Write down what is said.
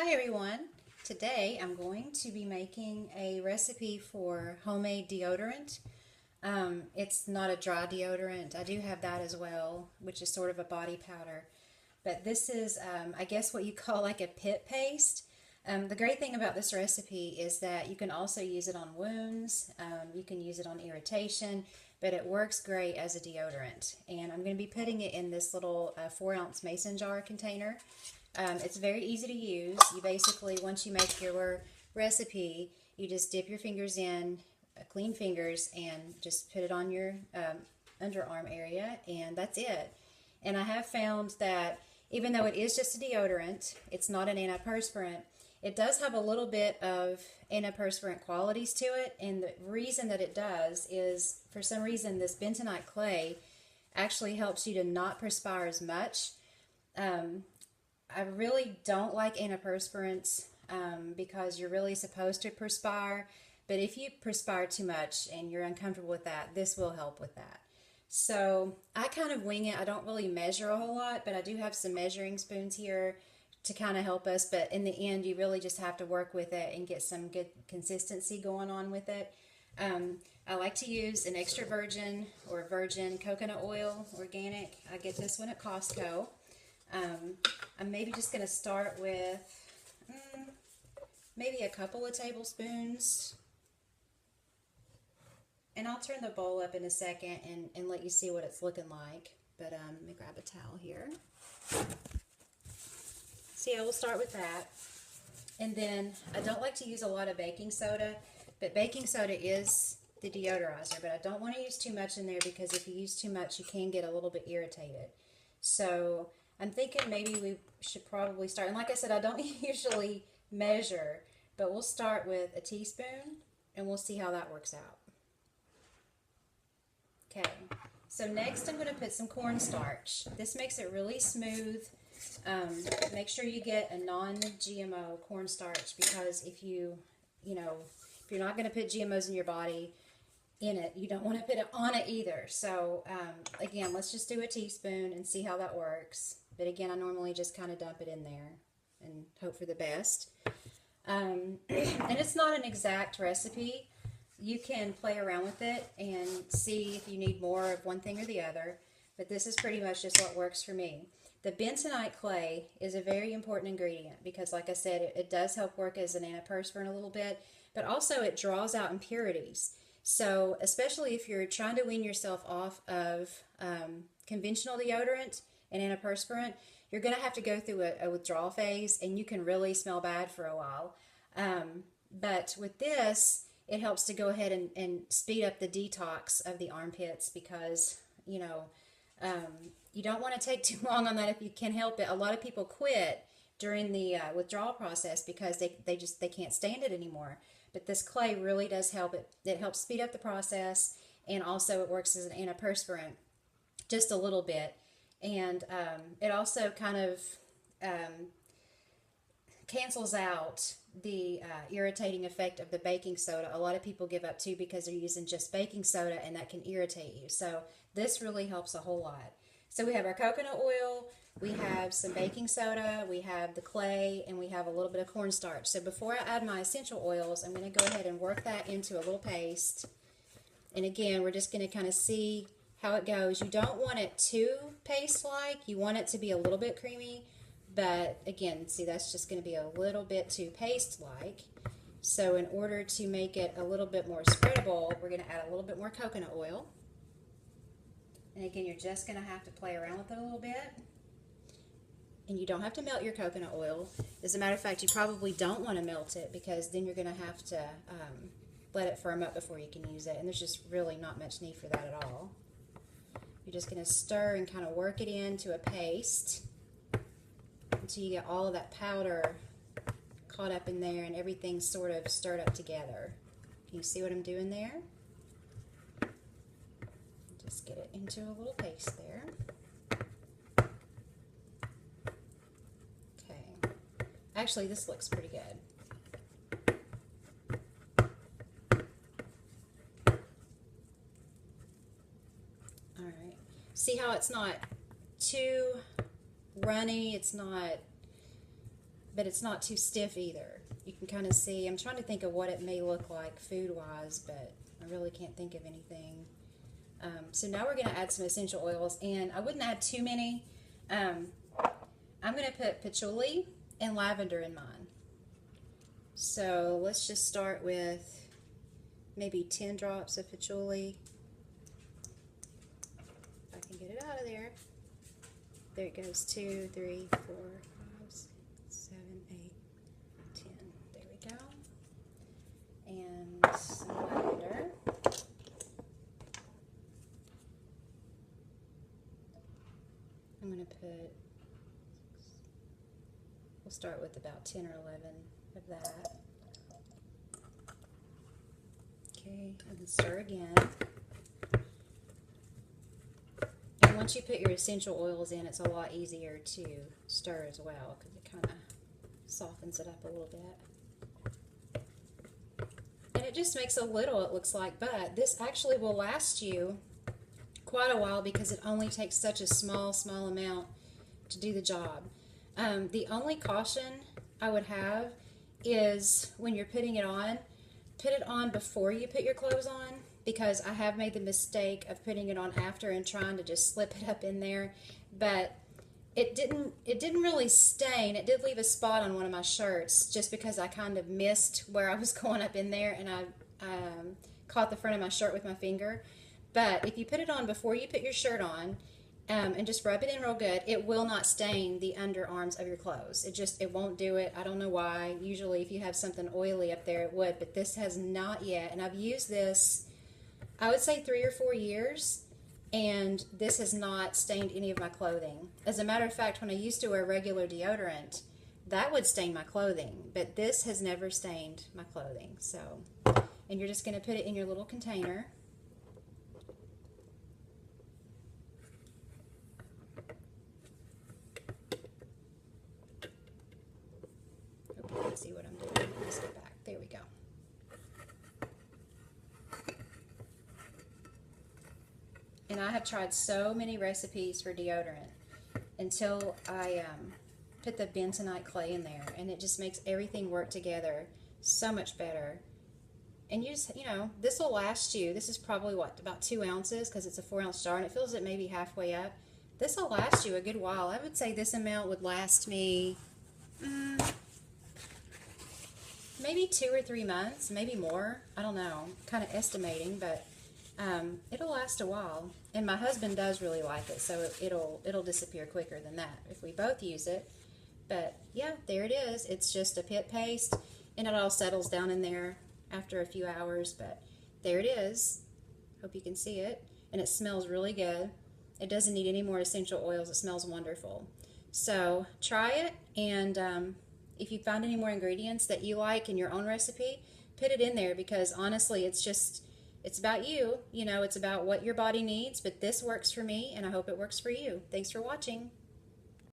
Hi everyone. Today I'm going to be making a recipe for homemade deodorant. It's not a dry deodorant. I do have that as well, which is sort of a body powder. But this is, I guess, what you call like a pit paste. The great thing about this recipe is that you can also use it on wounds. You can use it on irritation, but it works great as a deodorant. And I'm going to be putting it in this little 4-ounce mason jar container. It's very easy to use. You basically, once you make your recipe, you just dip your fingers in, clean fingers, and just put it on your underarm area, and that's it. And I have found that even though it is just a deodorant, it's not an antiperspirant, it does have a little bit of antiperspirant qualities to it, and the reason that it does is, for some reason, this bentonite clay actually helps you to not perspire as much. Um, I really don't like antiperspirants because you're really supposed to perspire. But if you perspire too much and you're uncomfortable with that, this will help with that. So I kind of wing it. I don't really measure a whole lot, but I do have some measuring spoons here to kind of help us. But in the end, you really just have to work with it and get some good consistency going on with it. I like to use an extra virgin or virgin coconut oil, organic. I get this one at Costco. I'm maybe just going to start with maybe a couple of tablespoons. And I'll turn the bowl up in a second and let you see what it's looking like. But let me grab a towel here. So yeah, we'll start with that. And then I don't like to use a lot of baking soda, but baking soda is the deodorizer. But I don't want to use too much in there because if you use too much, you can get a little bit irritated. So I'm thinking maybe we should probably start. And like I said, I don't usually measure, but we'll start with a teaspoon and we'll see how that works out. Okay, so next I'm going to put some cornstarch. This makes it really smooth. Make sure you get a non-GMO cornstarch because if you're not going to put GMOs in your body, you don't want to put it on it either. So again, let's just do a teaspoon and see how that works. But again, I normally just kind of dump it in there and hope for the best. And it's not an exact recipe. You can play around with it and see if you need more of one thing or the other. But this is pretty much just what works for me. The bentonite clay is a very important ingredient because, like I said, it does help work as an antiperspirant a little bit, but also it draws out impurities. So especially if you're trying to wean yourself off of conventional deodorant and antiperspirant, you're going to have to go through a withdrawal phase, and you can really smell bad for a while. But with this, it helps to go ahead and speed up the detox of the armpits because, you don't want to take too long on that if you can help it. A lot of people quit during the withdrawal process because they can't stand it anymore. But this clay really does help. It helps speed up the process, and also it works as an antiperspirant just a little bit. And it also kind of cancels out the irritating effect of the baking soda. A lot of people give up too because they're using just baking soda, and that can irritate you. So this really helps a whole lot. So we have our coconut oil, we have some baking soda, we have the clay, and we have a little bit of cornstarch. So before I add my essential oils, I'm going to go ahead and work that into a little paste. And again, we're just going to kind of see how it goes. You don't want it too paste-like. You want it to be a little bit creamy. But again, see, that's just going to be a little bit too paste-like. So in order to make it a little bit more spreadable, we're going to add a little bit more coconut oil. And again, you're just going to have to play around with it a little bit. And you don't have to melt your coconut oil. As a matter of fact, you probably don't want to melt it because then you're going to have to let it firm up before you can use it. And there's just really not much need for that at all. You're just going to stir and kind of work it into a paste until you get all of that powder caught up in there and everything sort of stirred up together. Can you see what I'm doing there? Just get it into a little paste there. Okay. Actually, this looks pretty good. All right. See how it's not too runny, it's not, but it's not too stiff either. You can kind of see, I'm trying to think of what it may look like food-wise, but I really can't think of anything. So now we're going to add some essential oils, and I wouldn't add too many. I'm going to put patchouli and lavender in mine. So let's just start with maybe 10 drops of patchouli. If I can get it out of there. There it goes, 2, 3, 4, 5, 6, 7, 8, 10. There we go. And some lavender. I'm going to put, we'll start with about 10 or 11 of that. Okay, and then stir again. And once you put your essential oils in, it's a lot easier to stir as well because it kind of softens it up a little bit. And it just makes a little, it looks like, but this actually will last you quite a while because it only takes such a small amount to do the job. The only caution I would have is when you're putting it on, put it on before you put your clothes on, because I have made the mistake of putting it on after and trying to just slip it up in there, but it didn't really stain. It did leave a spot on one of my shirts just because I kind of missed where I was going up in there, and I caught the front of my shirt with my finger. But if you put it on before you put your shirt on, and just rub it in real good, it will not stain the underarms of your clothes. It won't do it. I don't know why. Usually if you have something oily up there, it would, but this has not yet. And I've used this, I would say 3 or 4 years, and this has not stained any of my clothing. As a matter of fact, when I used to wear regular deodorant, that would stain my clothing, but this has never stained my clothing. So, and you're just going to put it in your little container. See what I'm doing. Let's get back. There we go. And I have tried so many recipes for deodorant until I put the bentonite clay in there, and it just makes everything work together so much better. And you just, this will last you. This is probably what, about 2 ounces, because it's a 4-ounce jar, and it fills it maybe halfway up. This will last you a good while. I would say this amount would last me maybe 2 or 3 months, maybe more. I don't know, kind of estimating, but it'll last a while. And my husband does really like it, so it'll disappear quicker than that if we both use it. But yeah, there it is. It's just a pit paste, and it all settles down in there after a few hours. But there it is. Hope you can see it. And it smells really good. It doesn't need any more essential oils. It smells wonderful. So try it, and if you find any more ingredients that you like in your own recipe, put it in there, because honestly, it's about you. It's about what your body needs, but this works for me, and I hope it works for you. Thanks for watching.